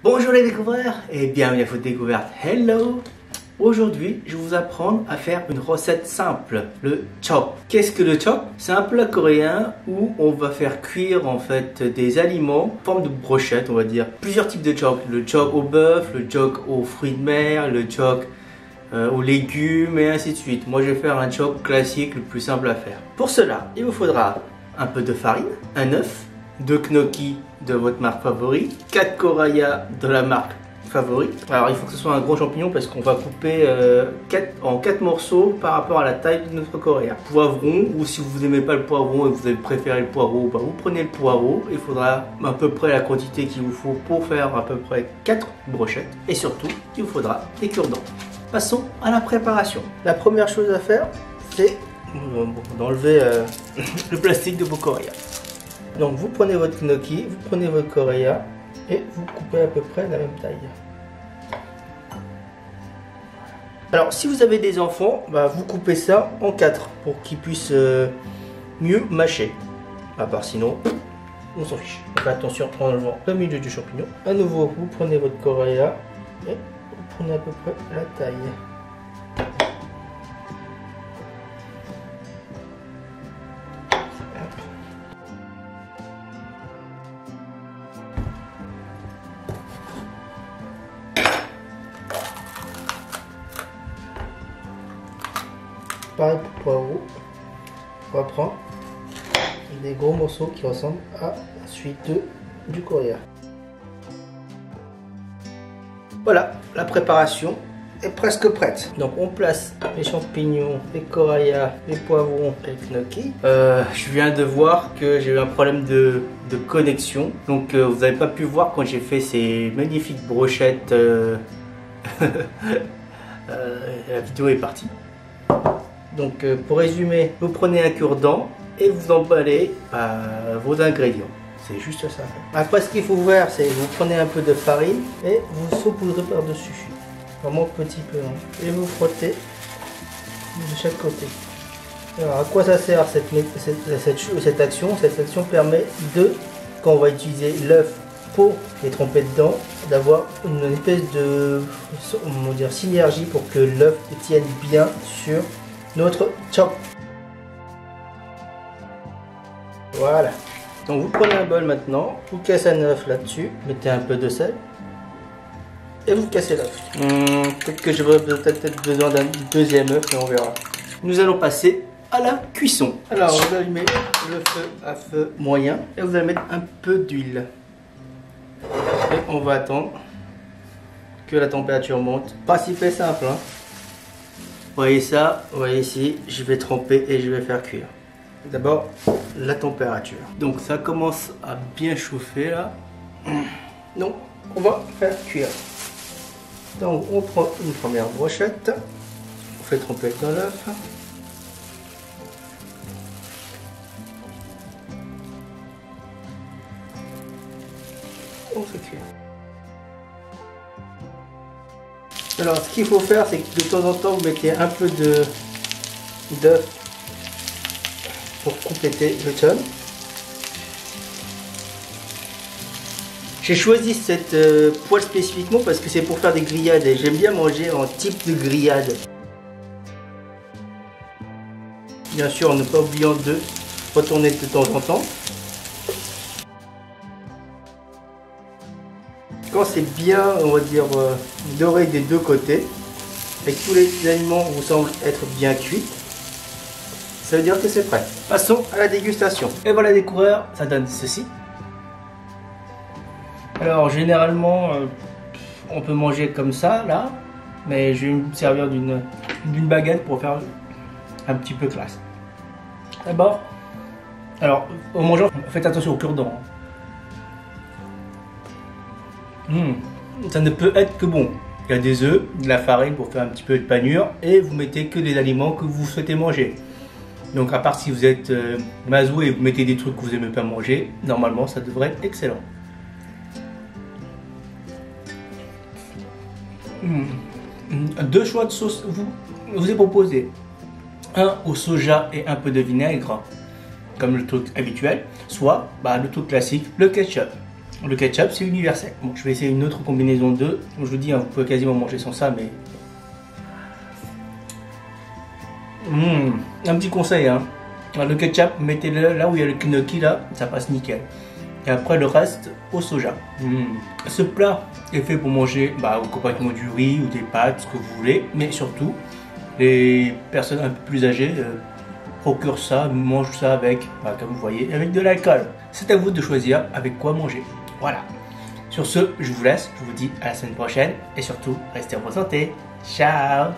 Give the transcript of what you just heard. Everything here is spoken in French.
Bonjour les découvreurs et bienvenue à votre découverte. Hello. Aujourd'hui, je vais vous apprendre à faire une recette simple, le chop. Qu'est-ce que le chop? C'est un plat coréen où on va faire cuire en fait des aliments en forme de brochette, on va dire. Plusieurs types de chop. Le chop au bœuf, le chop aux fruits de mer, le chop aux légumes et ainsi de suite. Moi, je vais faire un chop classique, le plus simple à faire. Pour cela, il vous faudra un peu de farine, un œuf, 2 gnocchis de votre marque favorite, 4 koraya de la marque favorite. Alors il faut que ce soit un gros champignon parce qu'on va couper en 4 morceaux par rapport à la taille de notre koraya. Poivron, ou si vous n'aimez pas le poivron et que vous avez préféré le poireau, bah vous prenez le poireau. Il faudra à peu près la quantité qu'il vous faut pour faire à peu près 4 brochettes. Et surtout, il vous faudra des cure-dents. Passons à la préparation. La première chose à faire, c'est d'enlever le plastique de vos koraya. Donc vous prenez votre gnocchi, vous prenez votre koraya et vous coupez à peu près la même taille. Alors si vous avez des enfants, bah, vous coupez ça en 4 pour qu'ils puissent mieux mâcher. À part sinon, on s'en fiche. Donc attention en enlevant le milieu du champignon. À nouveau, vous prenez votre koraya et vous prenez à peu près la taille. Pareil pour poireau, on va prendre des gros morceaux qui ressemblent à la suite du koraya. Voilà, la préparation est presque prête. Donc on place les champignons, les koraya, les poivrons et le gnocchi. Je viens de voir que j'ai eu un problème de connexion. Donc vous n'avez pas pu voir quand j'ai fait ces magnifiques brochettes. La vidéo est partie. Donc pour résumer, vous prenez un cure-dent et vous emballez vos ingrédients. C'est juste ça. Après ce qu'il faut faire, c'est vous prenez un peu de farine et vous saupoudrez par-dessus. Vraiment petit peu. Et vous frottez de chaque côté. Alors à quoi ça sert cette action? Cette action permet quand on va utiliser l'œuf pour les tremper dedans, d'avoir une espèce de synergie pour que l'œuf tienne bien sur notre chop. Voilà. Donc vous prenez un bol maintenant, vous cassez un œuf là-dessus, mettez un peu de sel et vous cassez l'œuf. Peut-être que j'aurai peut-être besoin d'un deuxième œuf et on verra. Nous allons passer à la cuisson. Alors vous allumez le feu à feu moyen et vous allez mettre un peu d'huile. Et on va attendre que la température monte. Principe est simple, hein. Vous voyez ça, vous voyez ici, je vais tremper et je vais faire cuire. D'abord, la température. Donc ça commence à bien chauffer là. Donc, on va faire cuire. Donc, on prend une première brochette. On fait tremper dans l'œuf. On fait cuire. Alors ce qu'il faut faire, c'est que de temps en temps vous mettez un peu d'œuf pour compléter le chop. J'ai choisi cette poêle spécifiquement parce que c'est pour faire des grillades et j'aime bien manger en type de grillade. Bien sûr, en ne pas oubliant de retourner de temps en temps. Quand c'est bien, on va dire, doré des deux côtés, et que tous les aliments vous semblent être bien cuits, ça veut dire que c'est prêt. Passons à la dégustation. Et voilà les découvreurs, ça donne ceci. Alors généralement, on peut manger comme ça, là, mais je vais me servir d'une baguette pour faire un petit peu classe. D'abord, alors, au mangeant, faites attention au cure-dent. Ça ne peut être que bon. Il y a des œufs, de la farine pour faire un petit peu de panure et vous mettez que des aliments que vous souhaitez manger. Donc à part si vous êtes mazou et vous mettez des trucs que vous n'aimez pas manger, normalement ça devrait être excellent. Deux choix de sauce vous est proposé. Un au soja et un peu de vinaigre, comme le truc habituel, soit le truc classique, le ketchup. le ketchup c'est universel. Bon, je vais essayer une autre combinaison de. Je vous dis, hein, vous pouvez quasiment manger sans ça, mais. Un petit conseil, hein. Le ketchup, mettez-le là où il y a le gnocchi, là, ça passe nickel. Et après le reste au soja. Ce plat est fait pour manger complètement du riz ou des pâtes, ce que vous voulez, mais surtout les personnes un peu plus âgées procurent ça, mangent ça avec, comme vous voyez, avec de l'alcool. C'est à vous de choisir avec quoi manger. Voilà. Sur ce, je vous laisse, je vous dis à la semaine prochaine et surtout, restez en bonne santé. Ciao!